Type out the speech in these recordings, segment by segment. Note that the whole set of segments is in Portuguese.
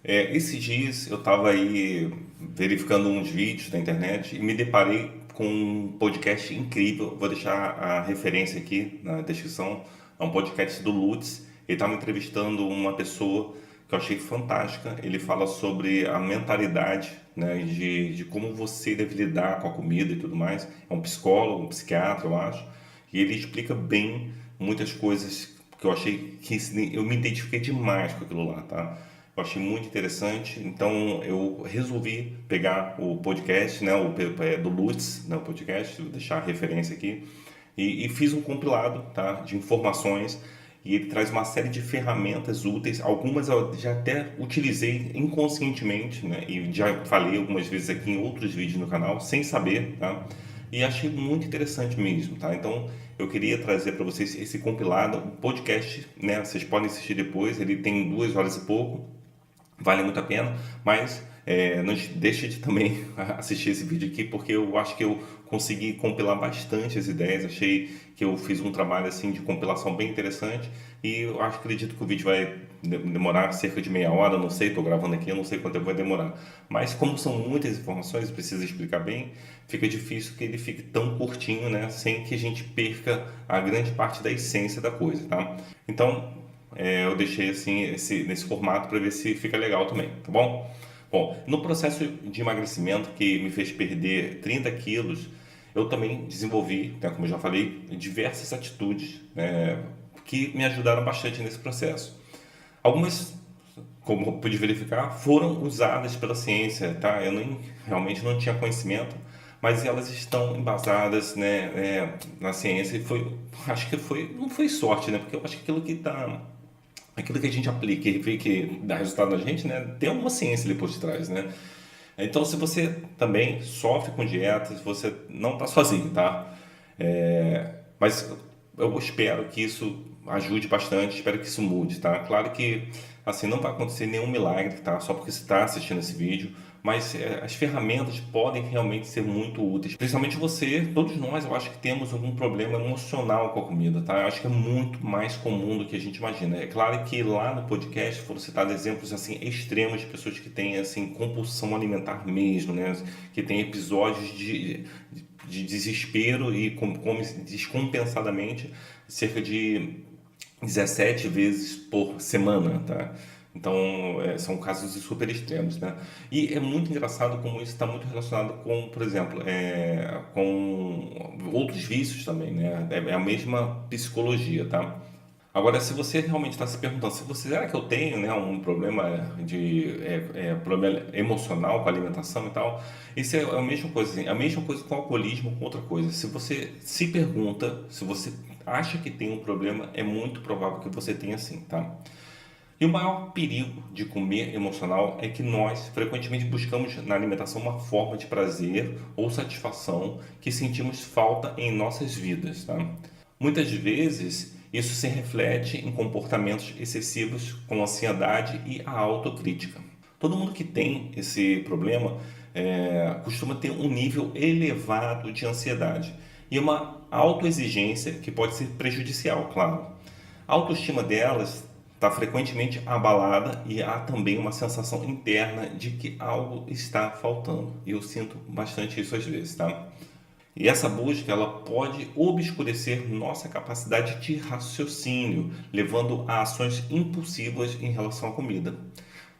Esses dias eu estava aí verificando uns vídeos na internet e me deparei com um podcast incrível. Vou deixar a referência aqui na descrição. É um podcast do Lutz. Ele estava entrevistando uma pessoa que eu achei fantástica. Ele fala sobre a mentalidade, né, de como você deve lidar com a comida e tudo mais. É um psicólogo, um psiquiatra, eu acho. E ele explica bem muitas coisas que eu achei que eu me identifiquei demais com aquilo lá, tá? Eu achei muito interessante, então eu resolvi pegar o podcast, né, do Lutz, né, o podcast, vou deixar a referência aqui, e fiz um compilado, tá, de informações, e ele traz uma série de ferramentas úteis, algumas eu já até utilizei inconscientemente, né, e já falei algumas vezes aqui em outros vídeos no canal, sem saber, tá, e achei muito interessante mesmo, tá, então eu queria trazer para vocês esse compilado, o podcast, né, vocês podem assistir depois, ele tem 2 horas e pouco, vale muito a pena, mas não deixe de também assistir esse vídeo aqui, porque eu acho que eu consegui compilar bastante as ideias, achei que eu fiz um trabalho assim de compilação bem interessante e eu acredito que o vídeo vai demorar cerca de meia hora, não sei, estou gravando aqui, eu não sei quanto tempo vai demorar, mas como são muitas informações, precisa explicar bem, fica difícil que ele fique tão curtinho, né, sem que a gente perca a grande parte da essência da coisa, tá? Então, eu deixei assim nesse formato para ver se fica legal também, tá bom? Bom, no processo de emagrecimento que me fez perder 30 quilos, eu também desenvolvi, né, como eu já falei, diversas atitudes, né, que me ajudaram bastante nesse processo. Algumas, como eu pude verificar, foram usadas pela ciência, tá? Eu nem, realmente não tinha conhecimento, mas elas estão embasadas, né, na ciência e acho que não foi sorte, né? Porque eu acho que aquilo que a gente aplica e vê que dá resultado na gente, né, tem uma ciência ali por detrás, né? Então, se você também sofre com dietas, você não está sozinho, tá? Mas eu espero que isso ajude bastante, espero que isso mude, tá? Claro que assim não vai acontecer nenhum milagre, tá? Só porque você está assistindo esse vídeo, mas as ferramentas podem realmente ser muito úteis. Principalmente você, todos nós, eu acho que temos algum problema emocional com a comida, tá? Eu acho que é muito mais comum do que a gente imagina. É claro que lá no podcast foram citados exemplos assim extremos de pessoas que têm assim compulsão alimentar mesmo, né? Que tem episódios de desespero e come descompensadamente cerca de 17 vezes por semana, tá? Então, são casos super extremos, né? E é muito engraçado como isso está muito relacionado com, por exemplo, com outros vícios também, né? É a mesma psicologia, tá? Agora, se você realmente está se perguntando, se você, será que eu tenho, né, um problema problema emocional com a alimentação e tal, isso é a mesma coisa, assim, a mesma coisa com o alcoolismo, com outra coisa. Se você se pergunta, se você acha que tem um problema, é muito provável que você tenha sim, tá? E o maior perigo de comer emocional é que nós frequentemente buscamos na alimentação uma forma de prazer ou satisfação que sentimos falta em nossas vidas, tá? Muitas vezes isso se reflete em comportamentos excessivos como ansiedade e a autocrítica. Todo mundo que tem esse problema costuma ter um nível elevado de ansiedade e uma autoexigência que pode ser prejudicial, claro. A autoestima delas está frequentemente abalada e há também uma sensação interna de que algo está faltando. E eu sinto bastante isso às vezes, tá? E essa busca ela pode obscurecer nossa capacidade de raciocínio, levando a ações impulsivas em relação à comida.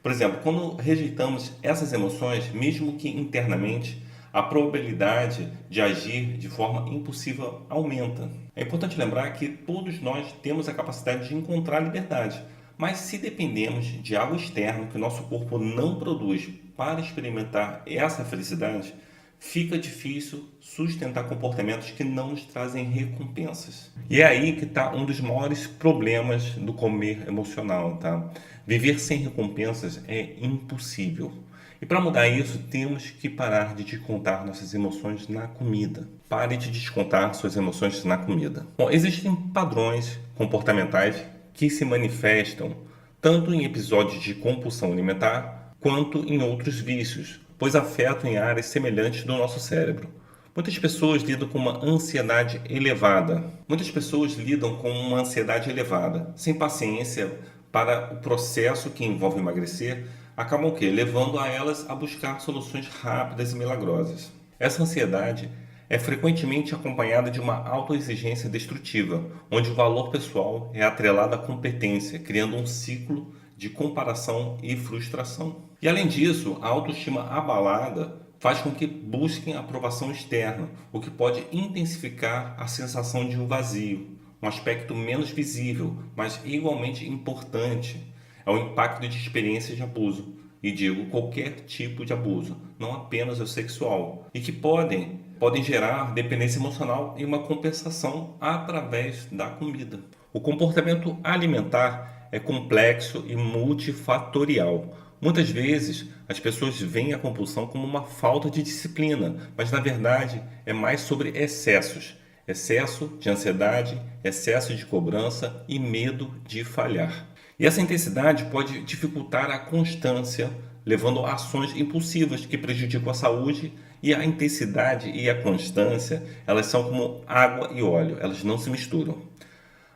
Por exemplo, quando rejeitamos essas emoções, mesmo que internamente, a probabilidade de agir de forma impulsiva aumenta. É importante lembrar que todos nós temos a capacidade de encontrar liberdade, mas se dependemos de algo externo que o nosso corpo não produz para experimentar essa felicidade, fica difícil sustentar comportamentos que não nos trazem recompensas. E é aí que está um dos maiores problemas do comer emocional, tá? Viver sem recompensas é impossível. E para mudar isso, temos que parar de descontar nossas emoções na comida. Pare de descontar suas emoções na comida. Bom, existem padrões comportamentais que se manifestam tanto em episódios de compulsão alimentar quanto em outros vícios, pois afetam em áreas semelhantes do nosso cérebro. Muitas pessoas lidam com uma ansiedade elevada. Muitas pessoas lidam com uma ansiedade elevada, sem paciência para o processo que envolve emagrecer, acabam o quê? Levando a elas a buscar soluções rápidas e milagrosas. Essa ansiedade é frequentemente acompanhada de uma autoexigência destrutiva, onde o valor pessoal é atrelado à competência, criando um ciclo de comparação e frustração. E além disso, a autoestima abalada faz com que busquem aprovação externa, o que pode intensificar a sensação de um vazio, um aspecto menos visível, mas igualmente importante. É o impacto de experiências de abuso, e digo qualquer tipo de abuso, não apenas o sexual, e que podem gerar dependência emocional e uma compensação através da comida. O comportamento alimentar é complexo e multifatorial. Muitas vezes as pessoas veem a compulsão como uma falta de disciplina, mas na verdade é mais sobre excessos. Excesso de ansiedade, excesso de cobrança e medo de falhar. E essa intensidade pode dificultar a constância, levando a ações impulsivas que prejudicam a saúde, e a intensidade e a constância, elas são como água e óleo, elas não se misturam.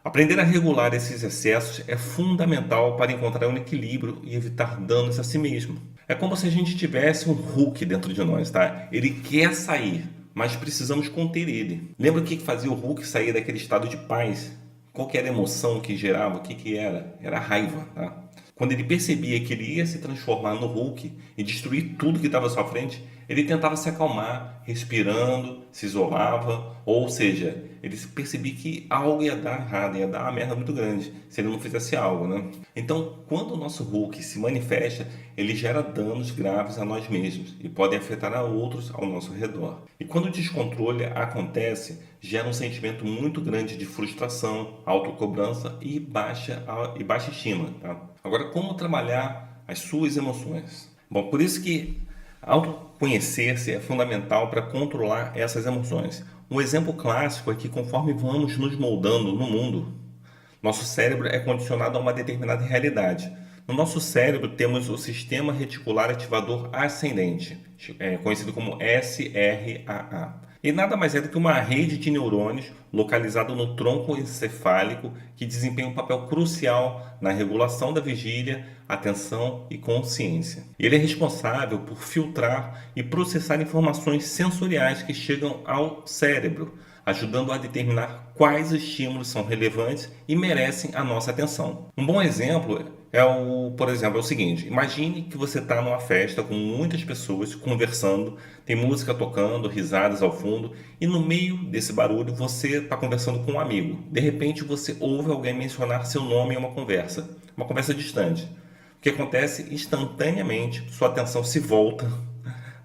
Aprender a regular esses excessos é fundamental para encontrar um equilíbrio e evitar danos a si mesmo. É como se a gente tivesse um Hulk dentro de nós, tá? Ele quer sair, mas precisamos conter ele. Lembra o que fazia o Hulk sair daquele estado de paz? Qual que era a emoção que gerava? O que era? Era a raiva, tá? Quando ele percebia que ele ia se transformar no Hulk e destruir tudo que estava à sua frente, ele tentava se acalmar, respirando, se isolava, ou seja, ele percebia que algo ia dar errado, ia dar uma merda muito grande se ele não fizesse algo, né? Então, quando o nosso Hulk se manifesta, ele gera danos graves a nós mesmos e podem afetar a outros ao nosso redor. E quando o descontrole acontece, gera um sentimento muito grande de frustração, autocobrança e baixa estima, tá? Agora, como trabalhar as suas emoções? Bom, por isso que autoconhecer-se é fundamental para controlar essas emoções. Um exemplo clássico é que conforme vamos nos moldando no mundo, nosso cérebro é condicionado a uma determinada realidade. No nosso cérebro temos o sistema reticular ativador ascendente, conhecido como SRAA. E nada mais é do que uma rede de neurônios localizada no tronco encefálico que desempenha um papel crucial na regulação da vigília, atenção e consciência. Ele é responsável por filtrar e processar informações sensoriais que chegam ao cérebro, ajudando a determinar quais estímulos são relevantes e merecem a nossa atenção. Um bom exemplo por exemplo, é o seguinte: imagine que você está numa festa com muitas pessoas conversando, tem música tocando, risadas ao fundo, e no meio desse barulho você está conversando com um amigo. De repente você ouve alguém mencionar seu nome em uma conversa distante. O que acontece? Instantaneamente sua atenção se volta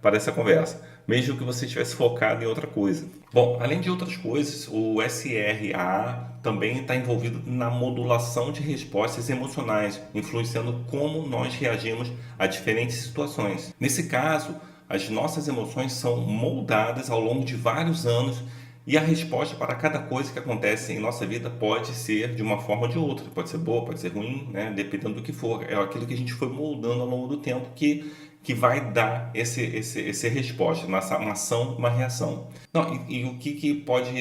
para essa conversa, mesmo que você estivesse focado em outra coisa. Bom, além de outras coisas, o SRAA também está envolvido na modulação de respostas emocionais, influenciando como nós reagimos a diferentes situações. Nesse caso, as nossas emoções são moldadas ao longo de vários anos e a resposta para cada coisa que acontece em nossa vida pode ser de uma forma ou de outra. Pode ser boa, pode ser ruim, né? Dependendo do que for. É aquilo que a gente foi moldando ao longo do tempo que vai dar essa resposta, uma ação, uma reação. Não, e o que pode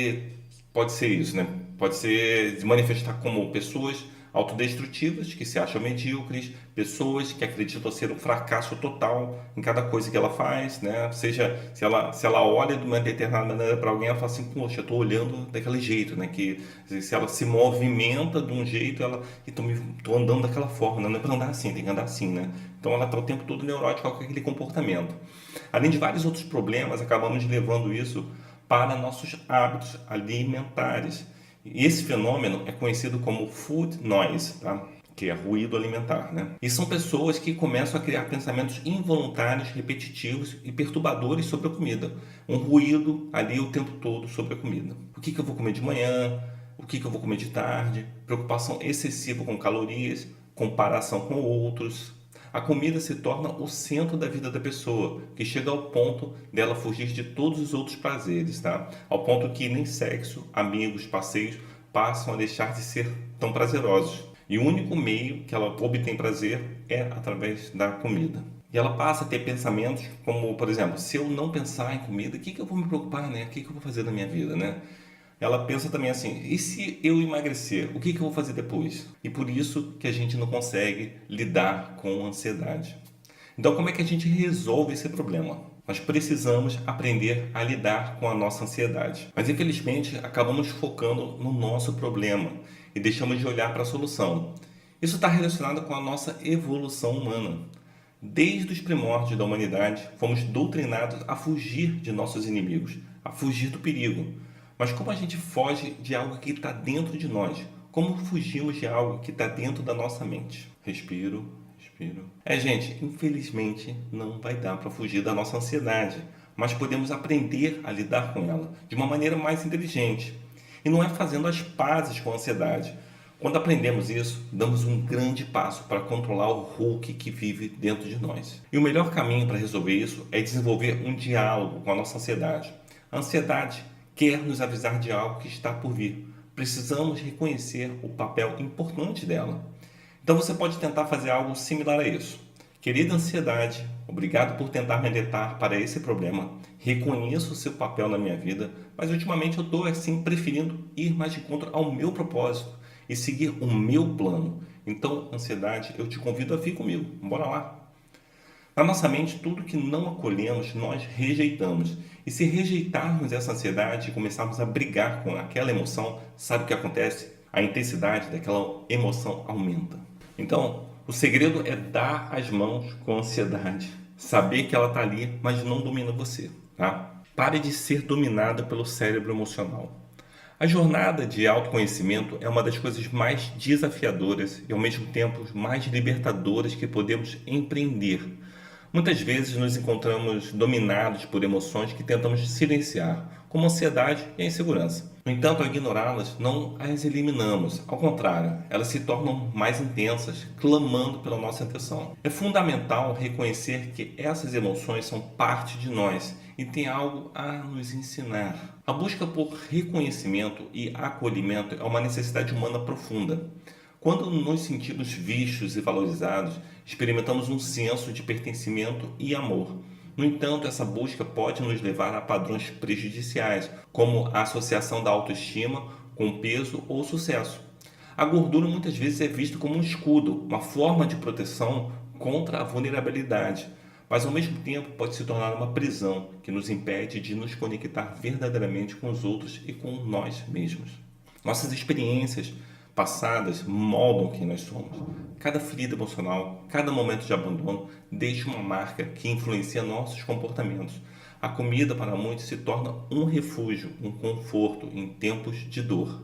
ser isso, né? Pode ser se manifestar como pessoas autodestrutivas, que se acham medíocres, pessoas que acreditam ser um fracasso total em cada coisa que ela faz, né? Seja, se ela olha de uma determinada maneira para alguém, ela fala assim, poxa, eu estou olhando daquele jeito, né? Que se ela se movimenta de um jeito, estou andando daquela forma, não é para andar assim, tem que andar assim, né? Então ela está o tempo todo neurótica com aquele comportamento. Além de vários outros problemas, acabamos levando isso para nossos hábitos alimentares. E esse fenômeno é conhecido como food noise, tá? Que é ruído alimentar, né? E são pessoas que começam a criar pensamentos involuntários, repetitivos e perturbadores sobre a comida. Um ruído ali o tempo todo sobre a comida. O que eu vou comer de manhã? O que eu vou comer de tarde? Preocupação excessiva com calorias, comparação com outros. A comida se torna o centro da vida da pessoa, que chega ao ponto dela fugir de todos os outros prazeres, tá? Ao ponto que nem sexo, amigos, passeios passam a deixar de ser tão prazerosos. E o único meio que ela obtém prazer é através da comida. E ela passa a ter pensamentos como, por exemplo, se eu não pensar em comida, o que eu vou me preocupar, né? O que eu vou fazer na minha vida, né? Ela pensa também assim, e se eu emagrecer, o que eu vou fazer depois? E por isso que a gente não consegue lidar com a ansiedade. Então, como é que a gente resolve esse problema? Nós precisamos aprender a lidar com a nossa ansiedade. Mas, infelizmente, acabamos focando no nosso problema e deixamos de olhar para a solução. Isso está relacionado com a nossa evolução humana. Desde os primórdios da humanidade, fomos doutrinados a fugir de nossos inimigos, a fugir do perigo. Mas como a gente foge de algo que está dentro de nós? Como fugimos de algo que está dentro da nossa mente? Respiro, respiro. Gente, infelizmente não vai dar para fugir da nossa ansiedade, mas podemos aprender a lidar com ela de uma maneira mais inteligente. E não é fazendo as pazes com a ansiedade. Quando aprendemos isso, damos um grande passo para controlar o Hulk que vive dentro de nós. E o melhor caminho para resolver isso é desenvolver um diálogo com a nossa ansiedade. A ansiedade quer nos avisar de algo que está por vir. Precisamos reconhecer o papel importante dela. Então você pode tentar fazer algo similar a isso. Querida ansiedade, obrigado por tentar me alertar para esse problema. Reconheço o seu papel na minha vida, mas ultimamente eu estou assim preferindo ir mais de encontro ao meu propósito e seguir o meu plano. Então, ansiedade, eu te convido a vir comigo. Bora lá. Na nossa mente, tudo que não acolhemos, nós rejeitamos. E se rejeitarmos essa ansiedade e começarmos a brigar com aquela emoção, sabe o que acontece? A intensidade daquela emoção aumenta. Então, o segredo é dar as mãos com a ansiedade. Saber que ela está ali, mas não domina você. Tá? Pare de ser dominado pelo cérebro emocional. A jornada de autoconhecimento é uma das coisas mais desafiadoras e, ao mesmo tempo, mais libertadoras que podemos empreender. Muitas vezes nos encontramos dominados por emoções que tentamos silenciar, como a ansiedade e a insegurança. No entanto, ao ignorá-las, não as eliminamos. Ao contrário, elas se tornam mais intensas, clamando pela nossa atenção. É fundamental reconhecer que essas emoções são parte de nós e têm algo a nos ensinar. A busca por reconhecimento e acolhimento é uma necessidade humana profunda. Quando nos sentimos vistos e valorizados, experimentamos um senso de pertencimento e amor. No entanto, essa busca pode nos levar a padrões prejudiciais, como a associação da autoestima com peso ou sucesso. A gordura muitas vezes é vista como um escudo, uma forma de proteção contra a vulnerabilidade, mas ao mesmo tempo pode se tornar uma prisão que nos impede de nos conectar verdadeiramente com os outros e com nós mesmos. Nossas experiências passadas moldam quem nós somos. Cada ferida emocional, cada momento de abandono deixa uma marca que influencia nossos comportamentos. A comida para muitos se torna um refúgio, um conforto em tempos de dor.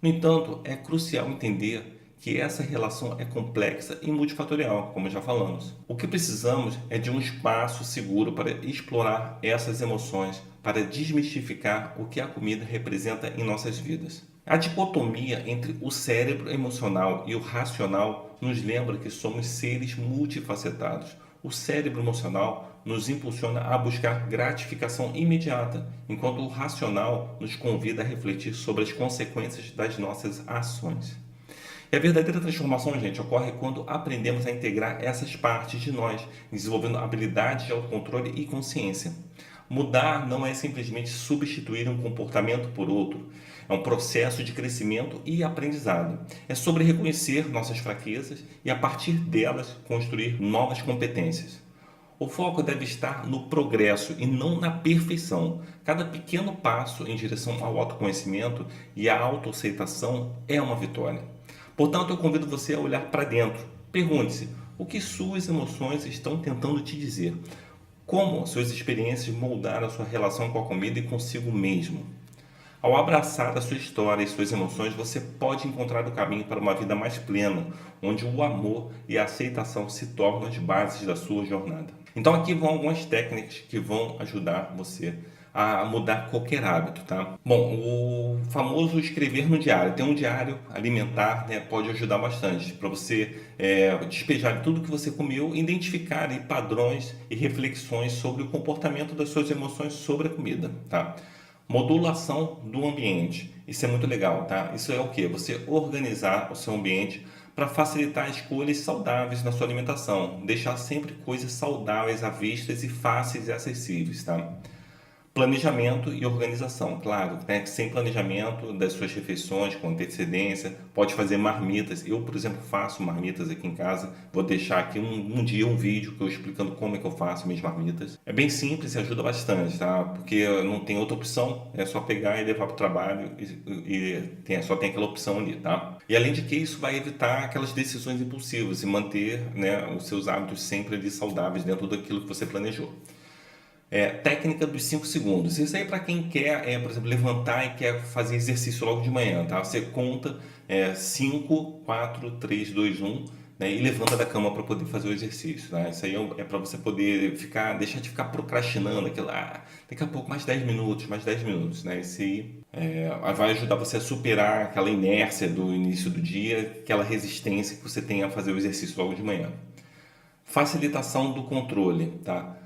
No entanto, é crucial entender que essa relação é complexa e multifatorial, como já falamos. O que precisamos é de um espaço seguro para explorar essas emoções, para desmistificar o que a comida representa em nossas vidas. A dicotomia entre o cérebro emocional e o racional nos lembra que somos seres multifacetados. O cérebro emocional nos impulsiona a buscar gratificação imediata, enquanto o racional nos convida a refletir sobre as consequências das nossas ações. E a verdadeira transformação, gente, ocorre quando aprendemos a integrar essas partes de nós, desenvolvendo habilidades de autocontrole e consciência. Mudar não é simplesmente substituir um comportamento por outro. É um processo de crescimento e aprendizado. É sobre reconhecer nossas fraquezas e, a partir delas, construir novas competências. O foco deve estar no progresso e não na perfeição. Cada pequeno passo em direção ao autoconhecimento e à autoaceitação é uma vitória. Portanto, eu convido você a olhar para dentro. Pergunte-se, o que suas emoções estão tentando te dizer? Como suas experiências moldaram a sua relação com a comida e consigo mesmo? Ao abraçar a sua história e suas emoções, você pode encontrar o caminho para uma vida mais plena, onde o amor e a aceitação se tornam as bases da sua jornada. Então aqui vão algumas técnicas que vão ajudar você a mudar qualquer hábito, tá? Bom, o famoso escrever no diário. Tem um diário alimentar, né? Pode ajudar bastante para você despejar tudo que você comeu, identificar aí, padrões e reflexões sobre o comportamento das suas emoções sobre a comida, tá? Modulação do ambiente. Isso é muito legal, tá? Isso é o quê? Você organizar o seu ambiente para facilitar escolhas saudáveis na sua alimentação. Deixar sempre coisas saudáveis à vista e fáceis e acessíveis, tá? Planejamento e organização, claro, né? Sem planejamento das suas refeições com antecedência, pode fazer marmitas. Eu, por exemplo, faço marmitas aqui em casa. Vou deixar aqui um dia um vídeo que eu explicando como é que eu faço minhas marmitas. É bem simples e ajuda bastante, tá? Porque não tem outra opção, é só pegar e levar para o trabalho só tem aquela opção ali, tá? E além de que isso vai evitar aquelas decisões impulsivas e manter, né, os seus hábitos sempre ali saudáveis dentro daquilo que você planejou. Técnica dos 5 segundos. Isso aí para quem quer, por exemplo, levantar e quer fazer exercício logo de manhã, tá? Você conta 5, 4, 3, 2, 1, né? E levanta da cama para poder fazer o exercício, tá? Isso aí é para você poder deixar de ficar procrastinando aquilo, daqui a pouco mais 10 minutos, né? Isso aí vai ajudar você a superar aquela inércia do início do dia, aquela resistência que você tem a fazer o exercício logo de manhã. Facilitação do controle, tá?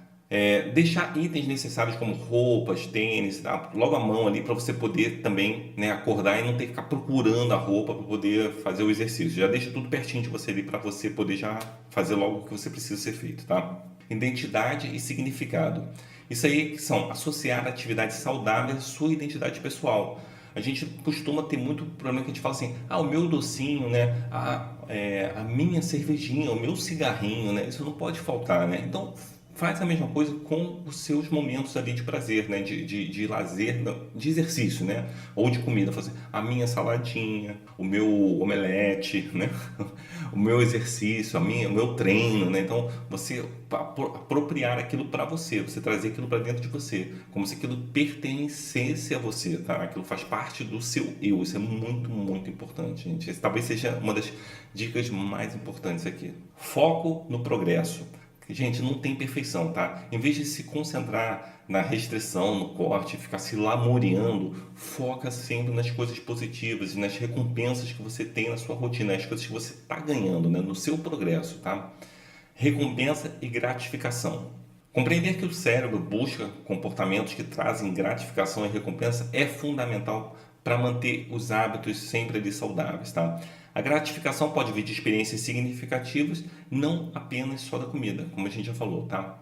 Deixar itens necessários como roupas, tênis, tá? Logo à mão ali para você poder também, né, acordar e não ter que ficar procurando a roupa para poder fazer o exercício. Já deixa tudo pertinho de você ali para você poder já fazer logo o que você precisa ser feito, tá? Identidade e significado. Isso aí são associar atividades saudáveis à sua identidade pessoal. A gente costuma ter muito problema que a gente fala assim, o meu docinho, né? A minha cervejinha, o meu cigarrinho, né? Isso não pode faltar, né? Então faz a mesma coisa com os seus momentos ali de prazer, né? De lazer, de exercício, né? Ou de comida, fazer a minha saladinha, o meu omelete, né? O meu exercício, o meu treino, né? Então você apropriar aquilo para você trazer aquilo para dentro de você, como se aquilo pertencesse a você, tá? Aquilo faz parte do seu eu. Isso é muito, muito importante, gente. Esse talvez seja uma das dicas mais importantes aqui. Foco no progresso. Gente, não tem perfeição, tá? Em vez de se concentrar na restrição, no corte, ficar se lamuriando, foca sempre nas coisas positivas e nas recompensas que você tem na sua rotina, nas coisas que você está ganhando, né? No seu progresso, tá? Recompensa e gratificação. Compreender que o cérebro busca comportamentos que trazem gratificação e recompensa é fundamental para manter os hábitos sempre ali saudáveis, tá? A gratificação pode vir de experiências significativas, não apenas só da comida, como a gente já falou, tá?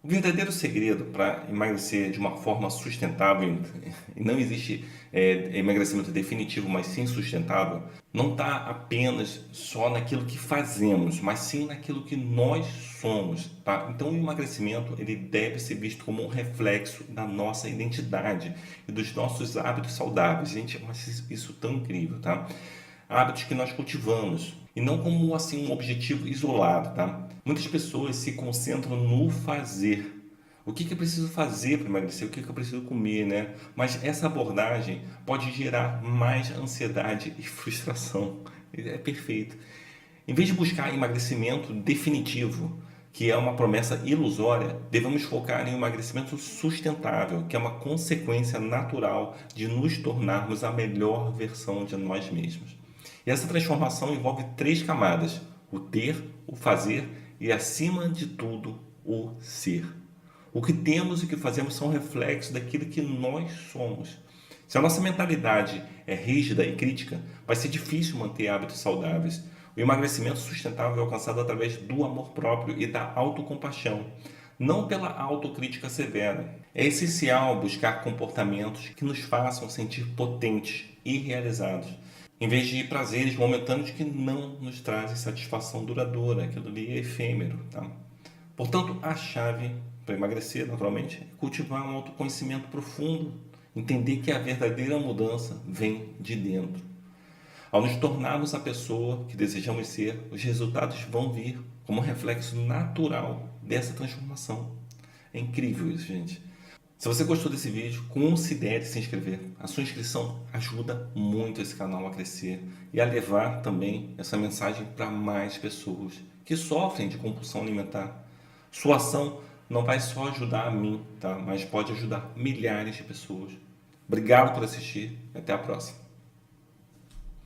O verdadeiro segredo para emagrecer de uma forma sustentável, e não existe emagrecimento definitivo, mas sim sustentável, não está apenas só naquilo que fazemos, mas sim naquilo que nós somos, tá? Então o emagrecimento ele deve ser visto como um reflexo da nossa identidade e dos nossos hábitos saudáveis. Gente, eu acho isso tão incrível, tá? Hábitos que nós cultivamos e não como assim um objetivo isolado, tá? Muitas pessoas se concentram no fazer. O que eu preciso fazer para emagrecer? O que eu preciso comer, né? Mas essa abordagem pode gerar mais ansiedade e frustração. É perfeito. Em vez de buscar emagrecimento definitivo, que é uma promessa ilusória, devemos focar em um emagrecimento sustentável, que é uma consequência natural de nos tornarmos a melhor versão de nós mesmos. E essa transformação envolve 3 camadas: o ter, o fazer e, acima de tudo, o ser. O que temos e o que fazemos são reflexos daquilo que nós somos. Se a nossa mentalidade é rígida e crítica, vai ser difícil manter hábitos saudáveis. O emagrecimento sustentável é alcançado através do amor próprio e da autocompaixão, não pela autocrítica severa. É essencial buscar comportamentos que nos façam sentir potentes e realizados, em vez de prazeres momentâneos que não nos trazem satisfação duradoura. Aquilo ali é efêmero, tá? Portanto, a chave para emagrecer, naturalmente, é cultivar um autoconhecimento profundo, entender que a verdadeira mudança vem de dentro. Ao nos tornarmos a pessoa que desejamos ser, os resultados vão vir como reflexo natural dessa transformação. É incrível isso, gente. Se você gostou desse vídeo, considere se inscrever. A sua inscrição ajuda muito esse canal a crescer e a levar também essa mensagem para mais pessoas que sofrem de compulsão alimentar. Sua ação não vai só ajudar a mim, tá? Mas pode ajudar milhares de pessoas. Obrigado por assistir e até a próxima.